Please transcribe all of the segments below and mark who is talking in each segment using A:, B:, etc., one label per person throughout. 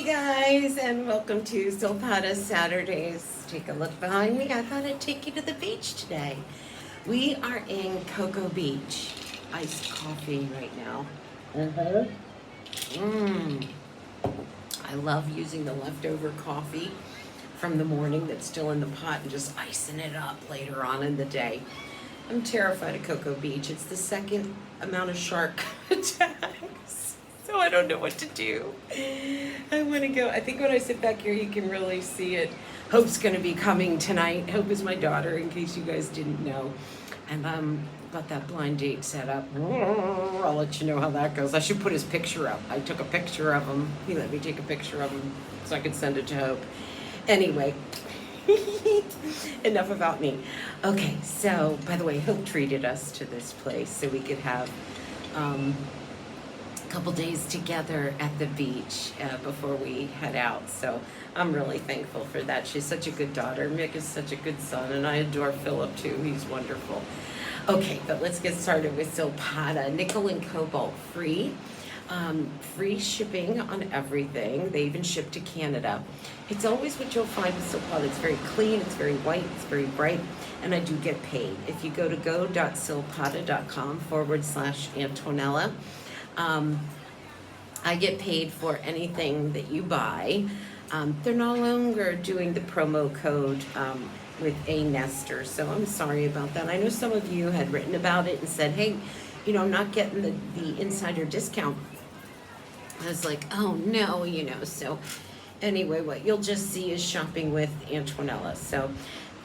A: Guys, and welcome to Silpada Saturdays. Take a look behind me. I thought I'd take you to the beach today. We are in Cocoa Beach. Iced coffee right now. Mmm. I love using the leftover coffee from the morning that's still in the pot and just icing it up later on in the day. I'm terrified of Cocoa Beach. It's the second amount of shark attacks. So I don't know what to do. I want to go. I think when I sit back here, you can really see it. Hope's going to be coming tonight. Hope is my daughter, in case you guys didn't know. And got that blind date set up. I'll let you know how that goes. I should put his picture up. I took a picture of him. He let me take a picture of him so I could send it to Hope. Anyway, enough about me. Okay, so by the way, Hope treated us to this place so we could have couple days together at the beach before we head out. So I'm really thankful for that. She's such a good daughter. Mick is such a good son, and I adore Philip too. He's wonderful. Okay, but let's get started with Silpada. Nickel and cobalt free. Free shipping on everything. They even ship to Canada. It's always what you'll find with Silpada. It's very clean, it's very white, it's very bright, and I do get paid. If you go to go.silpada.com/Antonella, I get paid for anything that you buy. They're no longer doing the promo code with a nester, so I'm sorry about that. I know some of you had written about it and said, hey, you know, I'm not getting the insider discount. I was like, oh no, you know, so anyway, what you'll just see is shopping with Antonella. So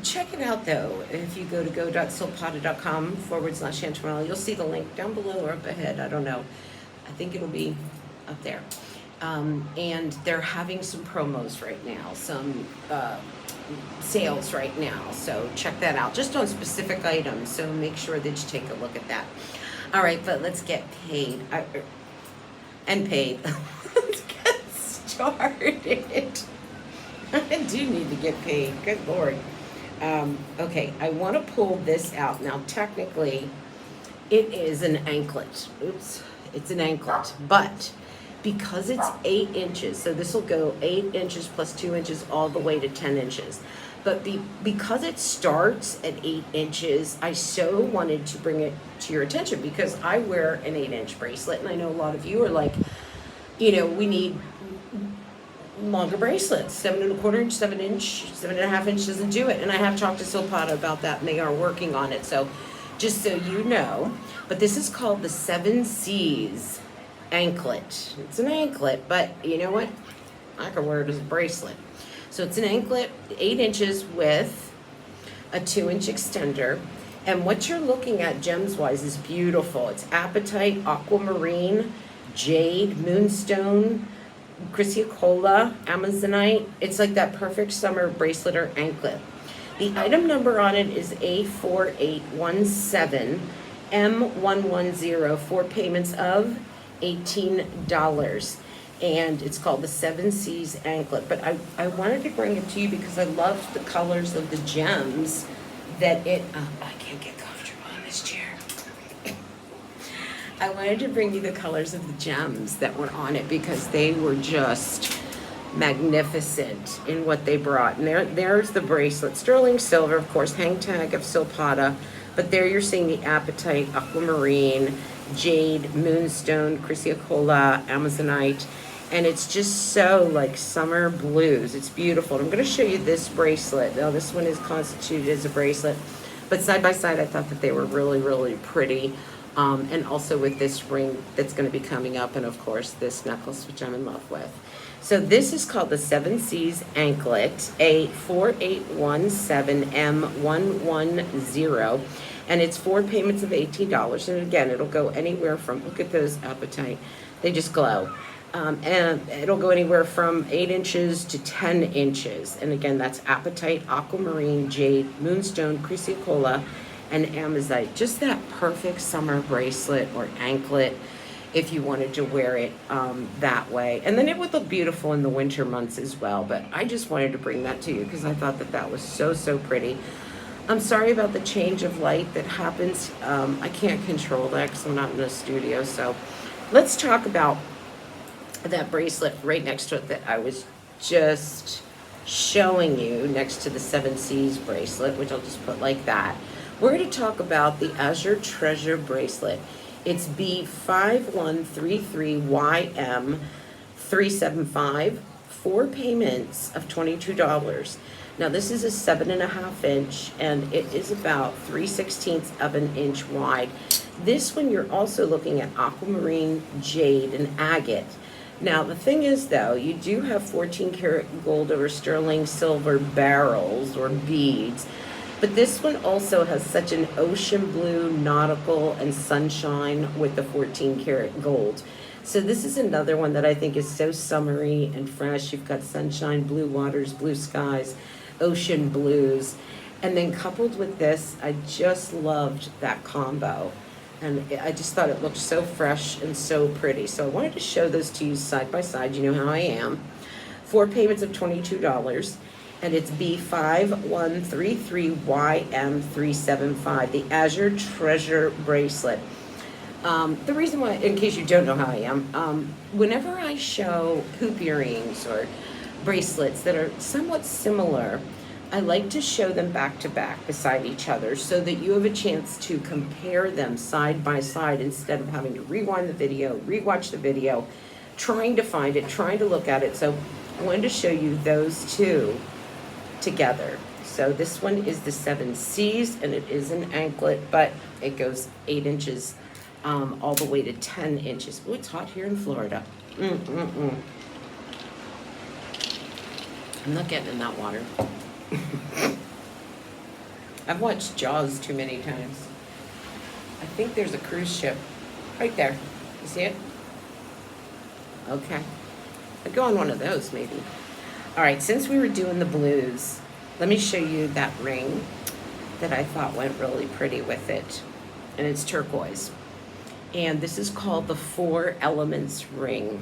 A: check it out though. If you go to go.silpada.com/Antonella, you'll see the link down below or up ahead. I don't know. I think it'll be up there. And they're having some promos right now, some sales right now. So check that out, just on specific items. So make sure that you take a look at that. All right, but let's get paid. Let's get started. I do need to get paid. Good Lord. Okay, I want to pull this out. Now, technically, it is an anklet. Oops. It's an anklet, but because it's 8 inches, so this will go 8 inches plus 2 inches all the way to 10 inches. But because it starts at 8 inches, I so wanted to bring it to your attention because I wear an 8-inch bracelet, and I know a lot of you are like, you know, we need longer bracelets. 7¼ inch, 7 inch, 7.5 inch doesn't do it. And I have talked to Silpada about that, and they are working on it. So just so you know, but this is called the 7 C's anklet. It's an anklet, but you know what? I can wear it as a bracelet. So it's an anklet, 8 inches with a 2-inch extender. And what you're looking at gems-wise is beautiful. It's apatite, aquamarine, jade, moonstone, chrysocolla, amazonite. It's like that perfect summer bracelet or anklet. The item number on it is A4817 M110, 4 payments of $18. And it's called the 7 C's anklet. But I wanted to bring it to you because I loved the colors of the gems that it, I can't get comfortable in this chair. I wanted to bring you the colors of the gems that were on it because they were just magnificent in what they brought. And there's the bracelet, sterling silver, of course, hang tag of Silpada. But there you're seeing the apatite, aquamarine, jade, moonstone, chrysocolla, amazonite. And it's just so like summer blues. It's beautiful. I'm going to show you this bracelet. Now this one is constituted as a bracelet, but side by side I thought that they were really, really pretty. And also with this ring that's going to be coming up, and of course this necklace, which I'm in love with. So this is called the 7 C's anklet, A4817 M110, and it's 4 payments of $18. And again, it'll go anywhere from, look at those apatite, they just glow. And it'll go anywhere from 8 inches to 10 inches. And again, that's apatite, aquamarine, jade, moonstone, chrysocolla, and amazonite. Just that perfect summer bracelet or anklet if you wanted to wear it that way. And then it would look beautiful in the winter months as well. But I just wanted to bring that to you because I thought that that was so, so pretty. I'm sorry about the change of light that happens. I can't control that because I'm not in the studio. So let's talk about that bracelet right next to it that I was just showing you, next to the 7Cs bracelet, which I'll just put like that. We're going to talk about the Azure Treasure bracelet. It's B5133YM375, 4 payments of $22. Now this is a 7.5 inch, and it is about 3/16 of an inch wide. This one you're also looking at aquamarine, jade, and agate. Now the thing is though, you do have 14 karat gold over sterling silver barrels or beads, but this one also has such an ocean blue, nautical, and sunshine with the 14 karat gold. So this is another one that I think is so summery and fresh. You've got sunshine, blue waters, blue skies, ocean blues. And then coupled with this, I just loved that combo. And I just thought it looked so fresh and so pretty. So I wanted to show those to you side by side. You know how I am. 4 payments of $22. And it's B5133YM375, the Azure Treasure bracelet. The reason why, in case you don't know how I am, whenever I show hoop earrings or bracelets that are somewhat similar, I like to show them back to back beside each other so that you have a chance to compare them side by side instead of having to rewind the video, rewatch the video, trying to find it, trying to look at it. So I wanted to show you those two together. So this one is the 7Cs, and it is an anklet, but it goes 8 inches all the way to 10 inches. Oh, it's hot here in Florida. I'm not getting in that water. I've watched Jaws too many times. I think there's a cruise ship right there. You see it? Okay. I'd go on one of those maybe. All right, since we were doing the blues, let me show you that ring that I thought went really pretty with it. And it's turquoise. And this is called the 4 Elements ring.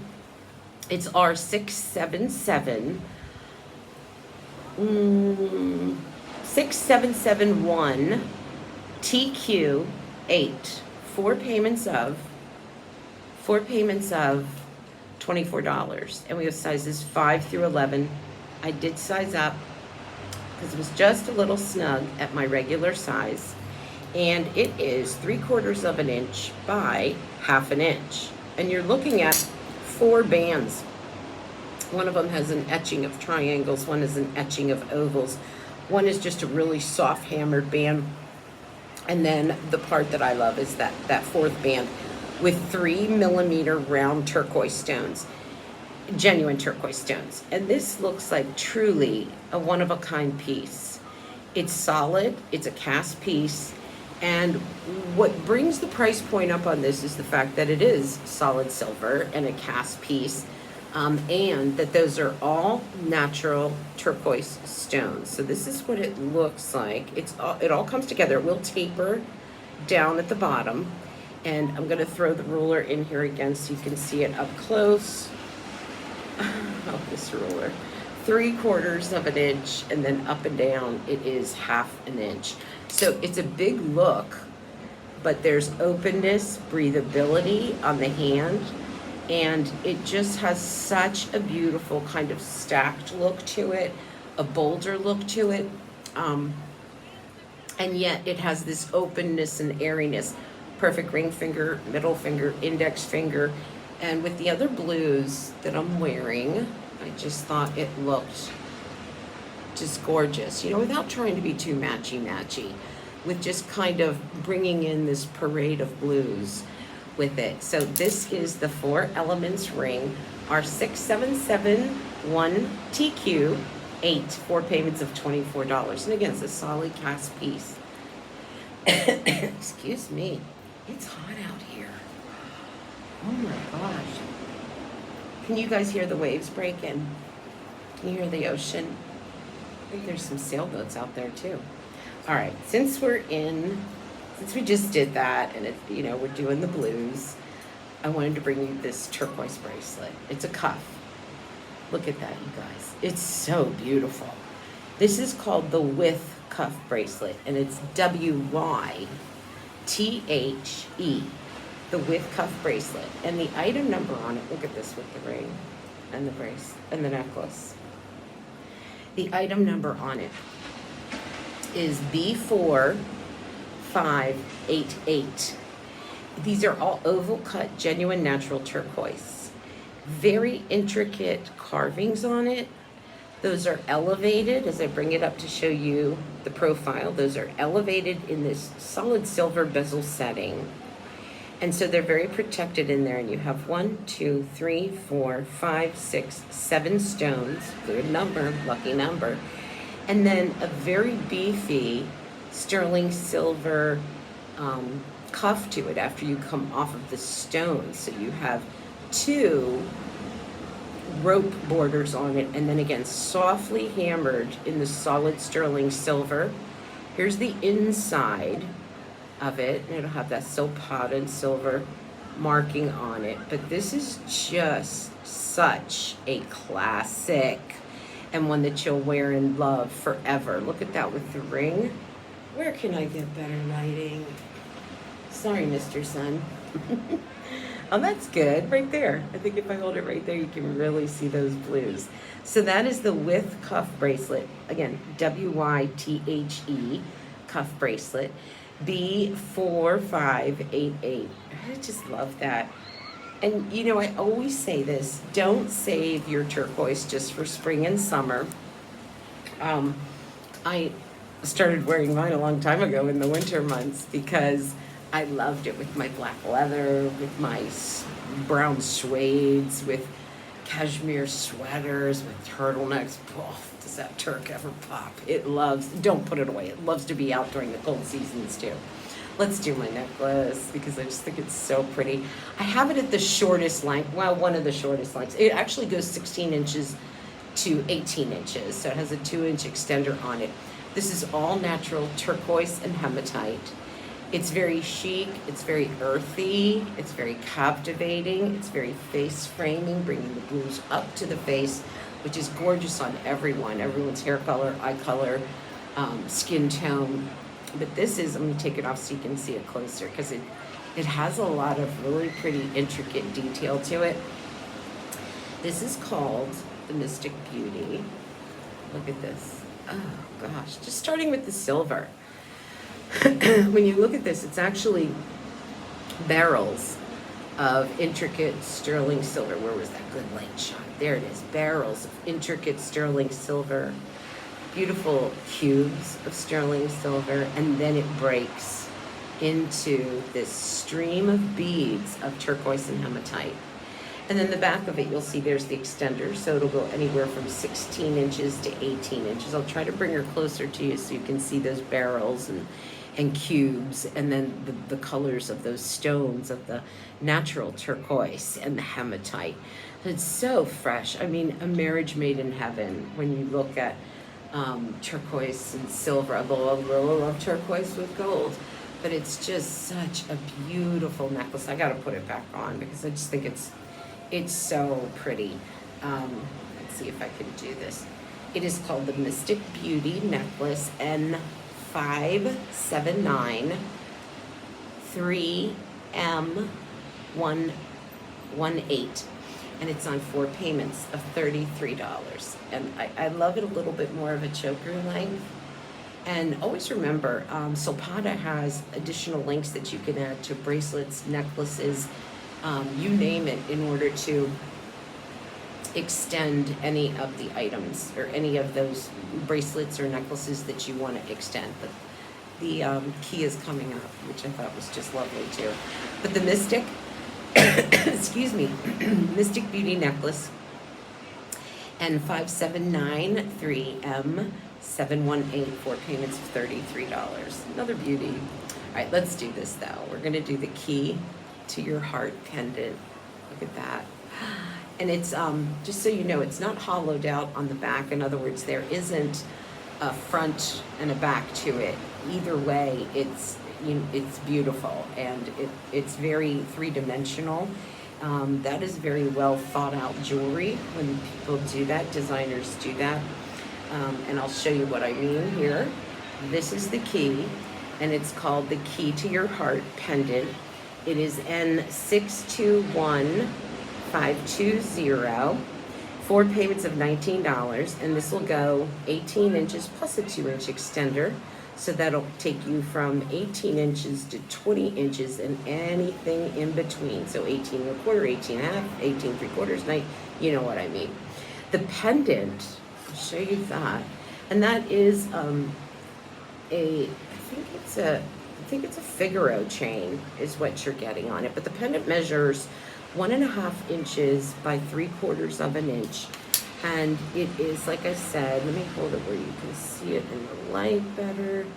A: It's R6771 TQ8. 4 payments of $24. And we have sizes 5 through 11. I did size up because it was just a little snug at my regular size. And it is 3/4 of an inch by 1/2 inch. And you're looking at 4 bands. One of them has an etching of triangles, one is an etching of ovals, one is just a really soft hammered band. And then the part that I love is that 4th band with 3mm round turquoise stones, genuine turquoise stones. And this looks like truly a one-of-a-kind piece. It's solid, it's a cast piece, and what brings the price point up on this is the fact that it is solid silver and a cast piece, and that those are all natural turquoise stones. So this is what it looks like. It all comes together. It will taper down at the bottom. And I'm gonna throw the ruler in here again so you can see it up close. Oh, this ruler. 3/4 of an inch, and then up and down it is 1/2 inch. So it's a big look, but there's openness, breathability on the hand, and it just has such a beautiful kind of stacked look to it, a bolder look to it, and yet it has this openness and airiness. Perfect ring finger, middle finger, index finger. And with the other blues that I'm wearing, I just thought it looked just gorgeous, you know, without trying to be too matchy-matchy, with just kind of bringing in this parade of blues with it. So this is the 4 Elements ring, our 6771 TQ8, 4 payments of $24. And again, it's a solid cast piece. Excuse me. It's hot out here. Oh my gosh. Can you guys hear the waves breaking? Can you hear the ocean? I think there's some sailboats out there too. All right, since we just did that and we're doing the blues, I wanted to bring you this turquoise bracelet. It's a cuff. Look at that, you guys. It's so beautiful. This is called the With Cuff bracelet, and it's WYTHE, the With Cuff bracelet. And the item number on it, look at this with the ring. and the brace and the necklace. The item number on it is B4588. These are all oval cut, genuine natural turquoise. Very intricate carvings on it. Those are elevated, as I bring it up to show you the profile, those are elevated in this solid silver bezel setting. And so they're very protected in there, and you have 1, 2, 3, 4, 5, 6, 7 stones, good number, lucky number, and then a very beefy sterling silver cuff to it after you come off of the stone. So you have 2 rope borders on it, and then again softly hammered in the solid sterling silver. Here's the inside of it, and it'll have that Silpada silver marking on it. But this is just such a classic, and one that you'll wear and love forever. Look at that with the ring. Where can I get better lighting? Sorry, Mr. Sun. Oh, that's good, right there. I think if I hold it right there, you can really see those blues. So that is the with cuff bracelet. Again, WYTHE cuff bracelet. B4588. I just love that. And you know, I always say this, don't save your turquoise just for spring and summer. I started wearing mine a long time ago in the winter months because I loved it with my black leather, with my brown suedes, with cashmere sweaters, with turtlenecks. Oh, does that Turk ever pop? It loves, don't put it away. It loves to be out during the cold seasons too. Let's do my necklace because I just think it's so pretty. I have it at the shortest length, well, one of the shortest lengths. It actually goes 16 inches to 18 inches, so it has a 2-inch extender on it. This is all natural turquoise and hematite. It's very chic, it's very earthy, it's very captivating, it's very face framing, bringing the blues up to the face, which is gorgeous on everyone's hair color, eye color, skin tone. But this is, I'm gonna take it off so you can see it closer, because it has a lot of really pretty intricate detail to it. This is called the Mystic Beauty. Look at this. Oh gosh, just starting with the silver. When you look at this, it's actually barrels of intricate sterling silver. Where was that good light shot? There it is. Barrels of intricate sterling silver. Beautiful cubes of sterling silver. And then it breaks into this stream of beads of turquoise and hematite. And then the back of it, you'll see there's the extender. So it'll go anywhere from 16 inches to 18 inches. I'll try to bring her closer to you so you can see those barrels and cubes, and then the colors of those stones of the natural turquoise and the hematite. It's so fresh. I mean, a marriage made in heaven when you look at turquoise and silver. I love turquoise with gold, but it's just such a beautiful necklace. I gotta put it back on because I just think it's so pretty. Let's see if I can do this. It is called the Mystic Beauty Necklace, N579 3M118, and it's on 4 payments of $33. And I love it a little bit more of a choker length. And always remember, Silpada has additional links that you can add to bracelets, necklaces, you name it, in order to extend any of the items or any of those bracelets or necklaces that you want to extend. But the key is coming up, which I thought was just lovely too. But the Mystic, excuse me, Mystic Beauty Necklace, N579 3M718, 4 payments of $33. Another beauty. All right, let's do this though. We're gonna do the key to your heart pendant. Look at that. And it's, just so you know, it's not hollowed out on the back. In other words, there isn't a front and a back to it. Either way, it's beautiful, and it's very three-dimensional. That is very well thought out jewelry when people do that, designers do that. And I'll show you what I mean here. This is the key, and it's called the Key to Your Heart pendant. It is N621520, 4 payments of $19, and this will go 18 inches plus a 2-inch extender. So that'll take you from 18 inches to 20 inches and anything in between. So 18 and a quarter, 18 and a half, 18 3/4, you know what I mean. The pendant, I'll show you that. And that is I think it's a Figaro chain is what you're getting on it. But the pendant measures 1.5 inches by 3/4 of an inch. And it is, like I said, let me hold it where you can see it in the light better.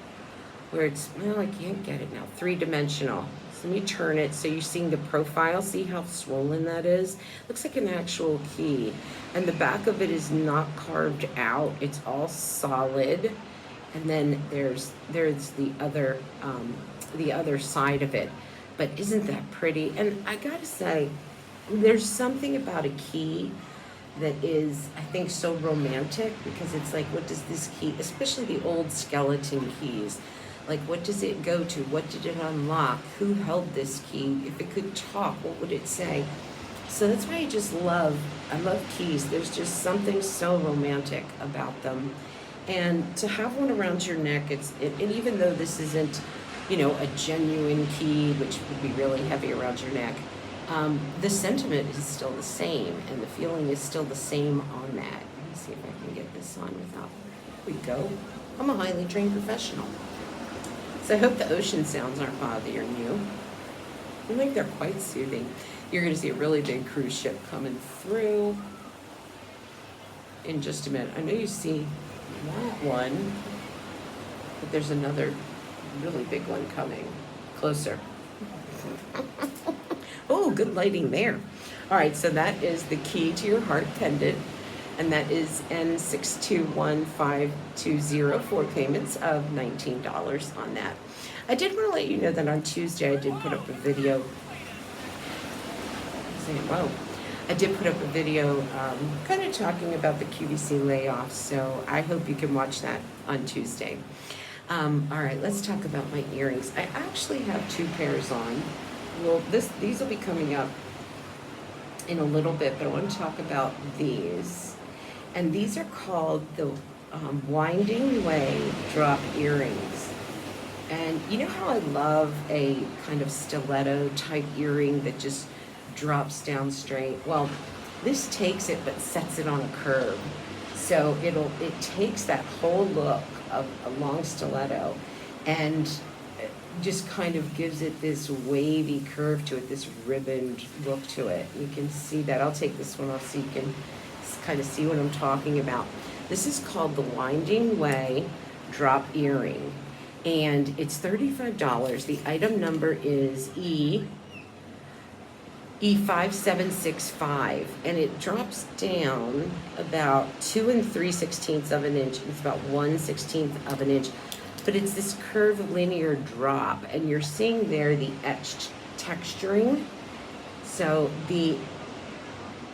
A: Where it's, well, I can't get it now, 3-dimensional. So let me turn it so you're seeing the profile. See how swollen that is? Looks like an actual key. And the back of it is not carved out. It's all solid. And then there's the other side of it. But isn't that pretty? And I gotta say, there's something about a key that is, I think, so romantic, because it's like, what does this key, especially the old skeleton keys, like, what does it go to? What did it unlock? Who held this key? If it could talk, what would it say? So that's why I love keys. There's just something so romantic about them. And to have one around your neck, and even though this isn't, a genuine key, which would be really heavy around your neck, the sentiment is still the same, and the feeling is still the same on that. Let me see if I can get this on without, there we go. I'm a highly trained professional. So I hope the ocean sounds aren't bothering you. I think they're quite soothing. You're gonna see a really big cruise ship coming through in just a minute. I know you see that one, but there's another really big one coming closer. Oh, good lighting there. All right, so that is the key to your heart pendant, and that is N621520, 4 payments of $19 on that. I did want to let you know that on Tuesday I did put up a video. Kind of talking about the QVC layoffs, so I hope you can watch that on Tuesday. All right, let's talk about my earrings. I actually have 2 pairs on. Well, these will be coming up in a little bit, but I want to talk about these. And these are called the Winding Way drop earrings. And you know how I love a kind of stiletto type earring that just drops down straight? Well, this takes it but sets it on a curve. So it takes that whole look of a long stiletto and just kind of gives it this wavy curve to it, this ribboned look to it. You can see that. I'll take this one off so you can kind of see what I'm talking about. This is called the Winding Way drop earring, and it's $35. The item number is E5765, and it drops down about 2 3/16 of an inch. It's about 1/16 of an inch, but it's this curved linear drop, and you're seeing there the etched texturing. So the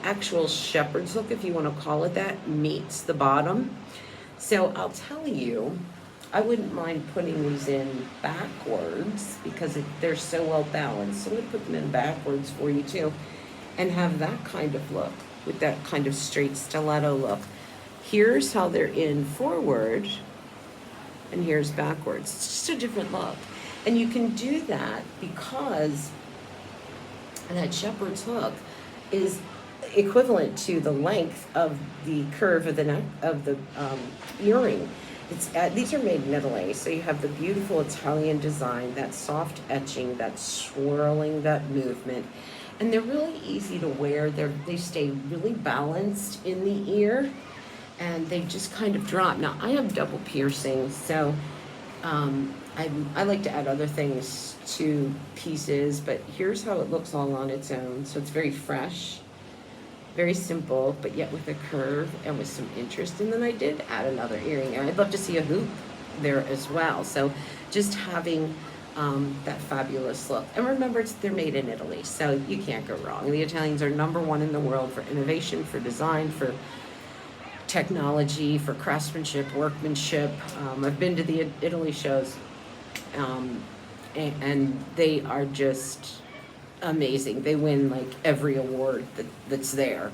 A: actual shepherd's hook, if you want to call it that, meets the bottom. So I'll tell you, I wouldn't mind putting these in backwards because they're so well balanced. So I'm going to put them in backwards for you too, and have that kind of look with that kind of straight stiletto look. Here's how they're in forward, and here's backwards. It's just a different look. And you can do that because that shepherd's hook is equivalent to the length of the curve of the neck of the earring. These are made in Italy, so you have the beautiful Italian design, that soft etching, that swirling, that movement, and they're really easy to wear. They stay really balanced in the ear, and they just kind of drop. Now, I have double piercings, so I like to add other things to pieces, but here's how it looks all on its own. So it's very fresh, very simple, but yet with a curve and with some interest. And then I did add another earring, and I'd love to see a hoop there as well. So just having that fabulous look. And remember, they're made in Italy, so you can't go wrong. The Italians are #1 in the world for innovation, for design, for technology, for craftsmanship, workmanship. I've been to the Italy shows, and they are just amazing. They win like every award that's there.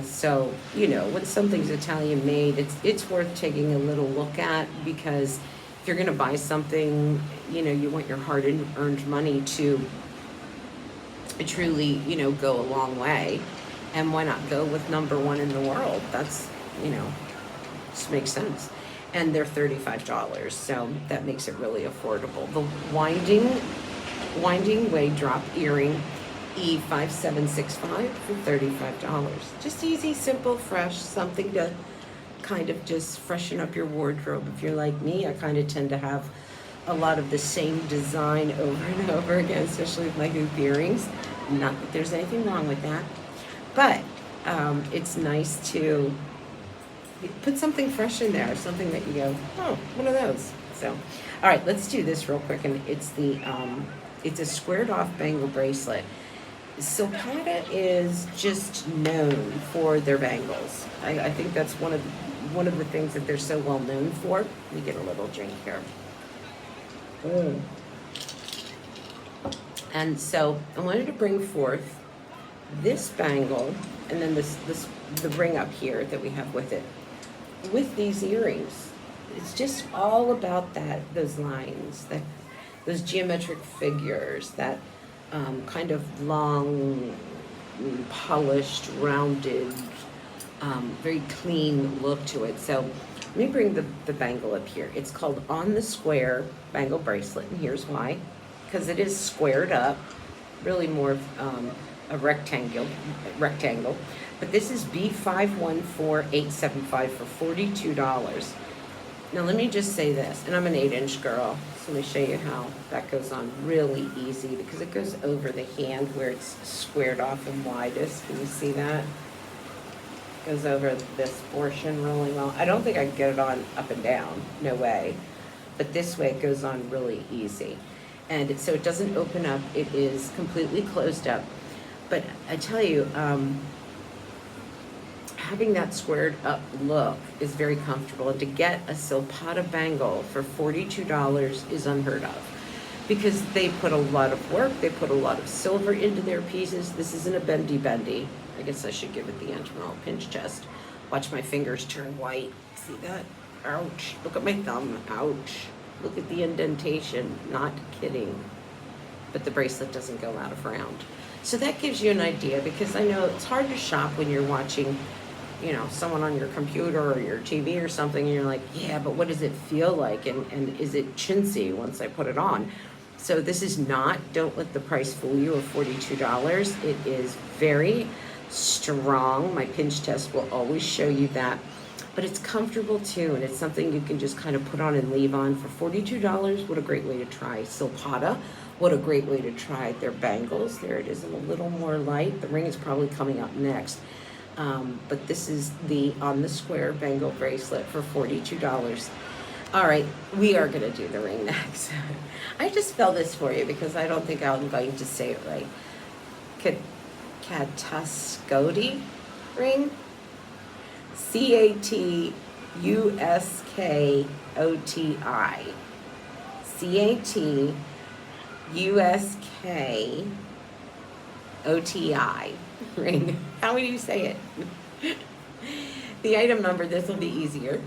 A: So, you know, when something's Italian made, it's worth taking a little look at, because if you're going to buy something, you know, you want your hard-earned money to truly, you know, go a long way. And why not go with number one in the world? That's, you know, just makes sense. And they're $35, so that makes it really affordable. The winding way drop earring, E5765 for $35. Just easy, simple, fresh, something to kind of just freshen up your wardrobe. If you're like me, I kind of tend to have a lot of the same design over and over again, especially with my hoop earrings. Not that there's anything wrong with that, but it's nice to put something fresh in there, something that you go, oh, one of those. So, all right, let's do this real quick. And it's it's a squared off bangle bracelet. Silpada is just known for their bangles. I think that's one of the things that they're so well known for. Let me get a little drink here. And so I wanted to bring forth this bangle, and then the ring up here that we have with it, with these earrings. It's just all about those lines, those geometric figures, that kind of long, polished, rounded, very clean look to it. So let me bring the bangle up here. It's called On the Square Bangle Bracelet, and here's why. Because it is squared up, really more of a rectangle. But this is B514875 for $42. Now let me just say this, and I'm an 8-inch girl, so let me show you how that goes on really easy, because it goes over the hand where it's squared off and widest. Can you see that? Goes over this portion really well. I don't think I can get it on up and down, no way. But this way it goes on really easy. And so it doesn't open up, it is completely closed up. But I tell you, having that squared up look is very comfortable. And to get a Silpada bangle for $42 is unheard of, because they put a lot of work, they put a lot of silver into their pieces. This isn't a bendy. I guess I should give it the internal pinch test. Watch my fingers turn white. See that? Ouch. Look at my thumb. Ouch. Look at the indentation. Not kidding. But the bracelet doesn't go out of round. So that gives you an idea, because I know it's hard to shop when you're watching, you know, someone on your computer or your TV or something, and you're like, yeah, but what does it feel like? And is it chintzy once I put it on? So this is not, don't let the price fool you, of $42. It is very strong. My pinch test will always show you that. But it's comfortable too, and it's something you can just kind of put on and leave on for $42. What a great way to try Silpada. What a great way to try their bangles. There it is in a little more light. The ring is probably coming up next. But this is the On the Square bangle bracelet for $42. All right, we are going to do the ring next. I just spelled this for you because I don't think I'm going to say it right. Catascodi ring. Catuscoti. Catuscoti ring. How would you say it? The item number, this will be easier,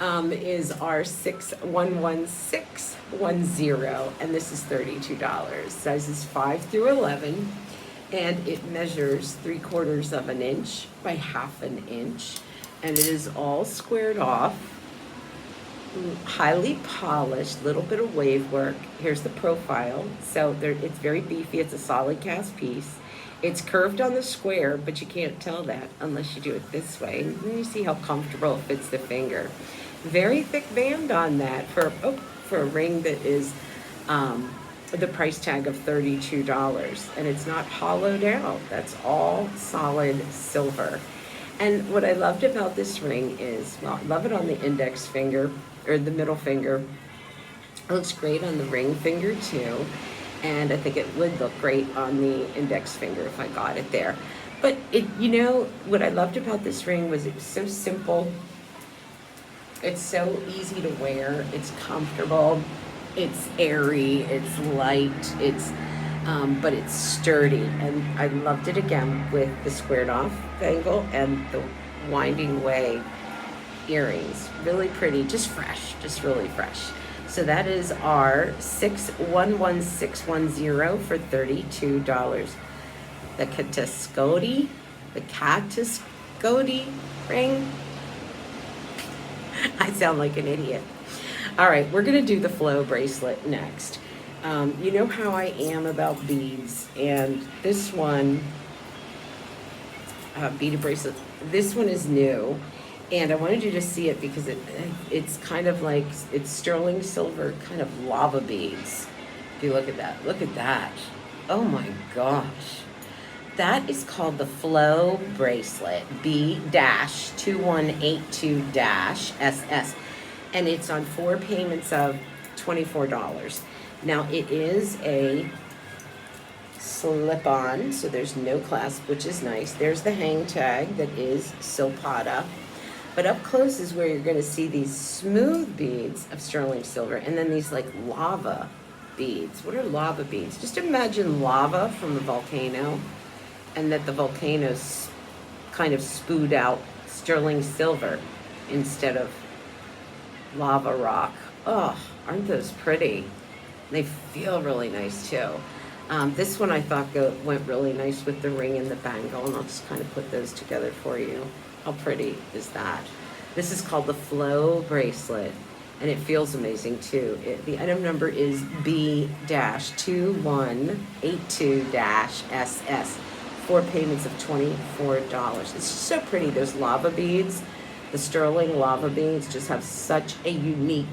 A: is R611610, and this is $32. Sizes 5 through 11, and it measures 3/4 of an inch by 1/2 an inch, and it is all squared off, highly polished, little bit of wave work. Here's the profile. So it's very beefy. It's a solid cast piece. It's curved on the square, but you can't tell that unless you do it this way. And you see how comfortable it fits the finger. Very thick band on that for a ring that is the price tag of $32, and it's not hollowed out. That's all solid silver. And what I loved about this ring is, well, I love it on the index finger, or the middle finger. It looks great on the ring finger too. And I think it would look great on the index finger if I got it there. But you know, what I loved about this ring was it was so simple. It's so easy to wear. It's comfortable. It's airy. It's light. but it's sturdy, and I loved it again with the squared off bangle and the winding way earrings. Really pretty, just fresh, just really fresh. So that is our 611610 for $32. The Catascodi ring. I sound like an idiot. All right, we're gonna do the flow bracelet next. You know how I am about beads, and this one, beaded bracelet, this one is new, and I wanted you to see it because it's kind of like, it's sterling silver, kind of lava beads. If you look at that. Oh my gosh. That is called the Flow Bracelet, B-2182-SS, and it's on 4 payments of $24. Now it is a slip-on, so there's no clasp, which is nice. There's the hang tag that is Silpada, but up close is where you're going to see these smooth beads of sterling silver, and then these like lava beads. What are lava beads? Just imagine lava from a volcano, and that the volcanoes kind of spewed out sterling silver instead of lava rock. Oh, aren't those pretty? They feel really nice too. This one I thought went really nice with the ring and the bangle, and I'll just kind of put those together for you. How pretty is that? This is called the Flow Bracelet, and it feels amazing too. The item number is B-2182-SS. 4 payments of $24. It's just so pretty. Those lava beads, the sterling lava beads, just have such a unique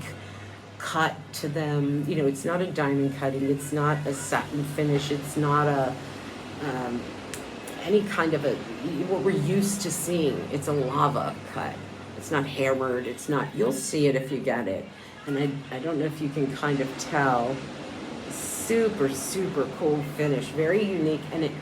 A: cut to them. You know, it's not a diamond cutting, it's not a satin finish, it's not a any kind of what we're used to seeing. It's a lava cut. It's not hammered, it's not, you'll see it if you get it. And I don't know if you can kind of tell. Super, super cool finish, very unique, and it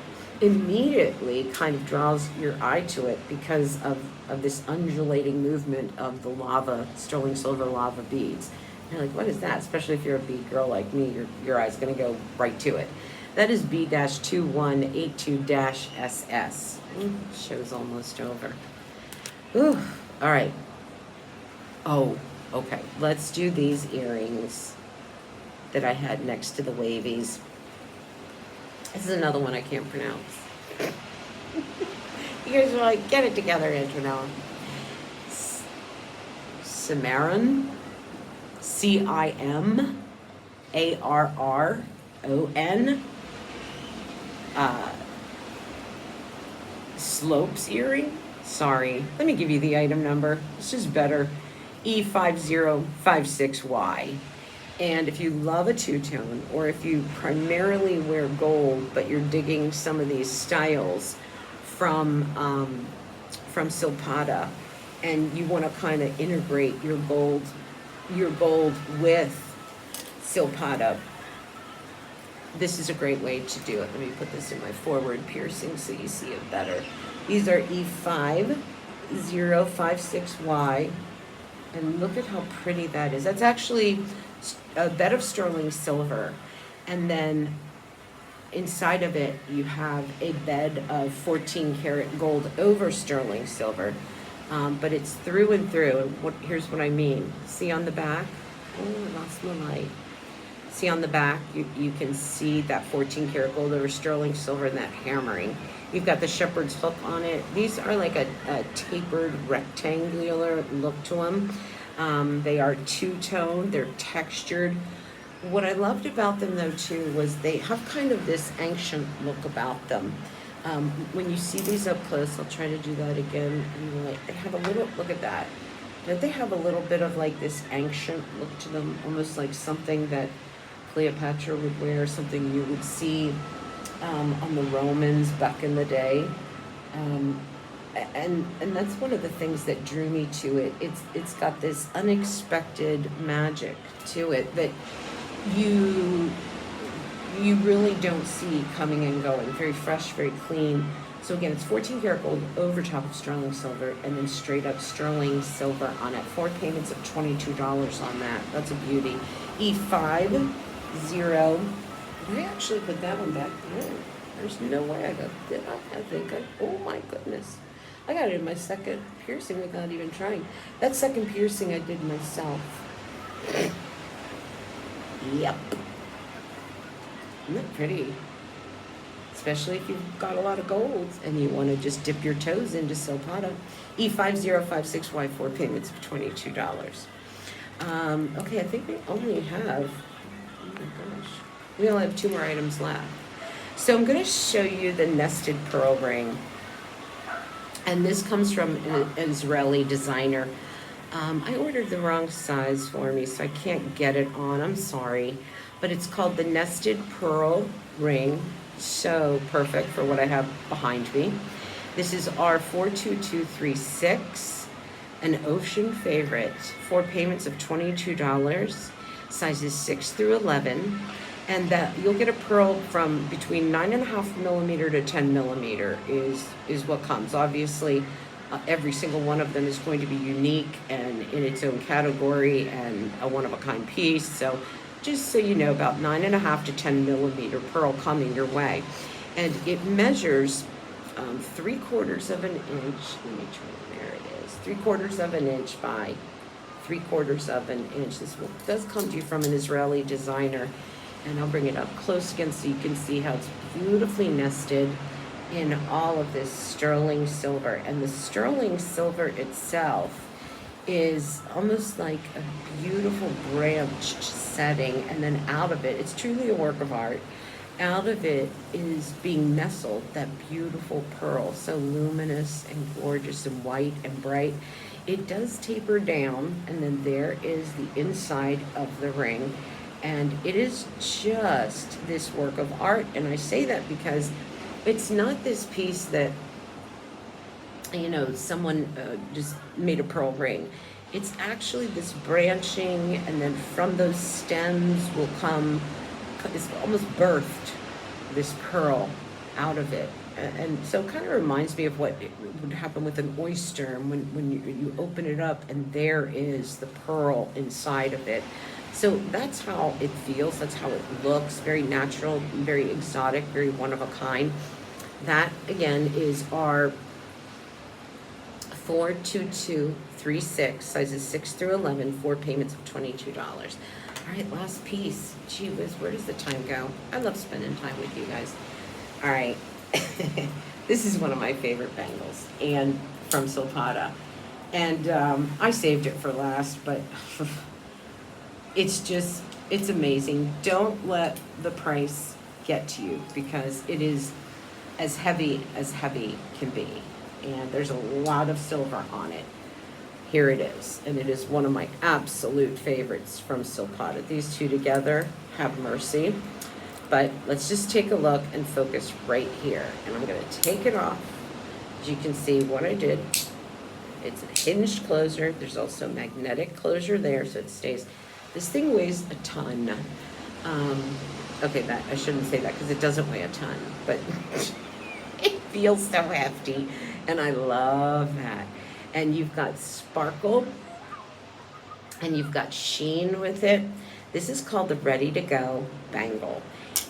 A: immediately kind of draws your eye to it because of this undulating movement of the lava, sterling silver lava beads. You're like, what is that? Especially if you're a bead girl like me, your eye's gonna go right to it. That is B-2182-SS. Show's almost over. Ooh, all right. Oh, okay. Let's do these earrings that I had next to the wavies. This is another one I can't pronounce. You guys are like, get it together, Antonella. Cimarron. C-I-M-A-R-R-O-N. Slopes earring. Sorry. Let me give you the item number. It's just better. E5056Y. And if you love a two-tone, or if you primarily wear gold, but you're digging some of these styles from Silpada, and you want to kind of integrate your gold with Silpada, this is a great way to do it. Let me put this in my forward piercing so you see it better. These are E5056Y, and look at how pretty that is. That's actually a bed of sterling silver, and then inside of it you have a bed of 14 karat gold over sterling silver, but it's through and through. And here's what I mean. See on the back? Oh, I lost my light. See on the back, you can see that 14 karat gold over sterling silver and that hammering. You've got the shepherd's hook on it. These are like a tapered rectangular look to them. They are two-tone, they're textured. What I loved about them though too was they have kind of this ancient look about them. When you see these up close, I'll try to do that again. And like, they have a little, look at that. Don't they have a little bit of like this ancient look to them, almost like something that Cleopatra would wear, something you would see on the Romans back in the day. And that's one of the things that drew me to it. It's got this unexpected magic to it that you really don't see coming and going. Very fresh, very clean. So again, it's 14 karat gold over top of sterling silver, and then straight up sterling silver on it. 4 payments of $22 on that. That's a beauty. E50 Did I actually put that one back? No, there's no way I got, did I think oh my goodness. I got it in my second piercing without even trying. That second piercing I did myself. Yep. Isn't that pretty? Especially if you've got a lot of golds and you want to just dip your toes into Silpada. E5056Y4 payments of $22. Okay, I think we only have, oh my gosh, we only have 2 more items left. So I'm going to show you the nested pearl ring. And this comes from an Israeli designer. I ordered the wrong size for me, so I can't get it on. I'm sorry. But it's called the Nested Pearl Ring. So perfect for what I have behind me. This is R42236, an ocean favorite. 4 payments of $22, sizes 6 through 11. And that you'll get a pearl from between 9.5 millimeter to 10 millimeter is what comes. Obviously, every single one of them is going to be unique and in its own category and a one-of-a-kind piece. So just so you know, about 9.5 to 10 millimeter pearl coming your way. And it measures 3/4 of an inch. Let me try, there it is. 3/4 of an inch by 3/4 of an inch. This does come to you from an Israeli designer. And I'll bring it up close again so you can see how it's beautifully nested in all of this sterling silver. And the sterling silver itself is almost like a beautiful branched setting. And then out of it, it's truly a work of art. Out of it is being nestled that beautiful pearl, so luminous and gorgeous and white and bright. It does taper down, and then there is the inside of the ring. And it is just this work of art. And I say that because it's not this piece that, you know, someone just made a pearl ring. It's actually this branching, and then from those stems will come, it's almost birthed, this pearl out of it. And so it kind of reminds me of what would happen with an oyster when you open it up and there is the pearl inside of it. So that's how it feels, that's how it looks, very natural, very exotic, very one of a kind. That, again, is our 42236, sizes 6 through 11, 4 payments of $22. All right, last piece. Gee whiz, where does the time go? I love spending time with you guys. All right, this is one of my favorite bangles, and from Silpada. And I saved it for last, but it's amazing. Don't let the price get to you, because it is as heavy can be. And there's a lot of silver on it. Here it is. And it is one of my absolute favorites from Silpada. These two together, have mercy. But let's just take a look and focus right here. And I'm going to take it off. As you can see what I did. It's a hinged closure. There's also magnetic closure there, so it stays. This thing weighs a ton. Okay, that I shouldn't say that because it doesn't weigh a ton, but it feels so hefty, and I love that. And you've got sparkle, and you've got sheen with it. This is called the Ready to Go bangle,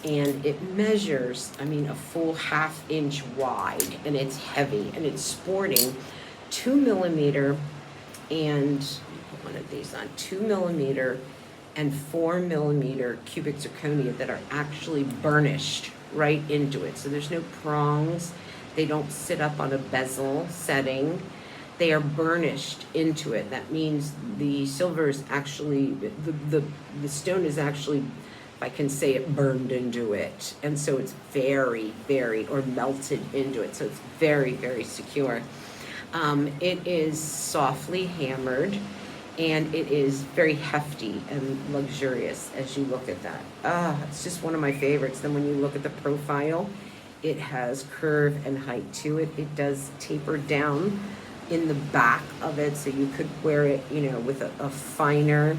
A: and it measures, I mean, a full 1/2 inch wide, and it's heavy, and it's sporting 2 millimeter and one of these on 2 millimeter and 4 millimeter cubic zirconia that are actually burnished right into it. So there's no prongs. They don't sit up on a bezel setting. They are burnished into it. That means the silver is actually, the stone is actually, if I can say it, burned into it. And so it's very, or melted into it. So it's very, very secure. It is softly hammered, and it is very hefty and luxurious as you look at that. It's just one of my favorites. Then when you look at the profile, it has curve and height to it. It does taper down in the back of it, so you could wear it, you know, with a finer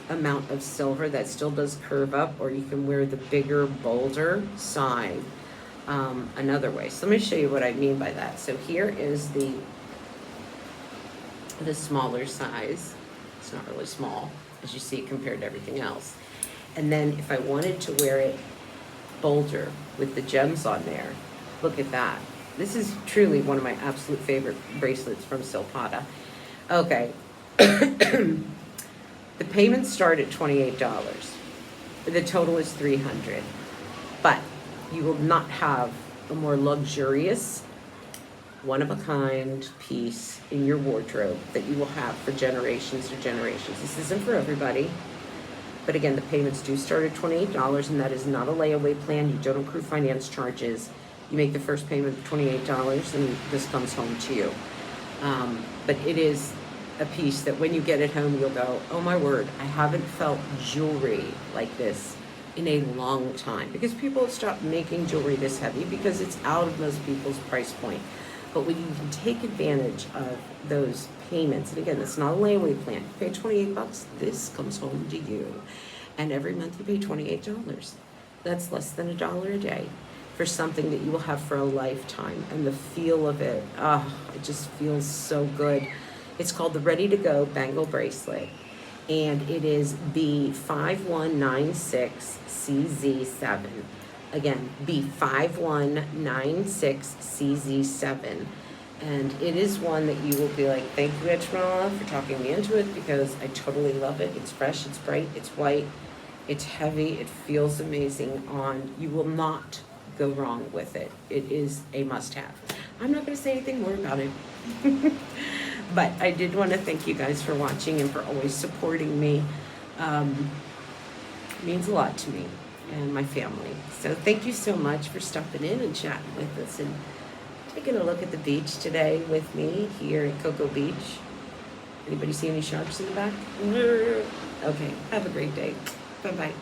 A: amount of silver that still does curve up, or you can wear the bigger, bolder side another way. So let me show you what I mean by that. So here is the smaller size. It's not really small, as you see, compared to everything else. And then if I wanted to wear it bolder with the gems on there, look at that. This is truly one of my absolute favorite bracelets from Silpada. Okay. The payments start at $28. The total is $300. But you will not have a more luxurious, one-of-a-kind piece in your wardrobe that you will have for generations or generations. This isn't for everybody. But again, the payments do start at $28, and that is not a layaway plan. You don't accrue finance charges. You make the first payment of $28, and this comes home to you. But it is a piece that when you get it home, you'll go, oh my word, I haven't felt jewelry like this in a long time. Because people have stopped making jewelry this heavy because it's out of most people's price point. But when you can take advantage of those payments, and again, it's not a layaway plan. You pay $28, this comes home to you. And every month you pay $28. That's less than $1 a day for something that you will have for a lifetime. And the feel of it, it just feels so good. It's called the Ready to Go Bangle Bracelet. And it is B5196CZ7. Again, B5196CZ7. And it is one that you will be like, thank you, Edgemala, for talking me into it, because I totally love it. It's fresh, it's bright, it's white, it's heavy, it feels amazing on. You will not go wrong with it. It is a must-have. I'm not going to say anything more about it. But I did want to thank you guys for watching and for always supporting me. It means a lot to me and my family. So thank you so much for stopping in and chatting with us and taking a look at the beach today with me here at Cocoa Beach. Anybody see any sharks in the back? Okay, have a great day. Bye-bye.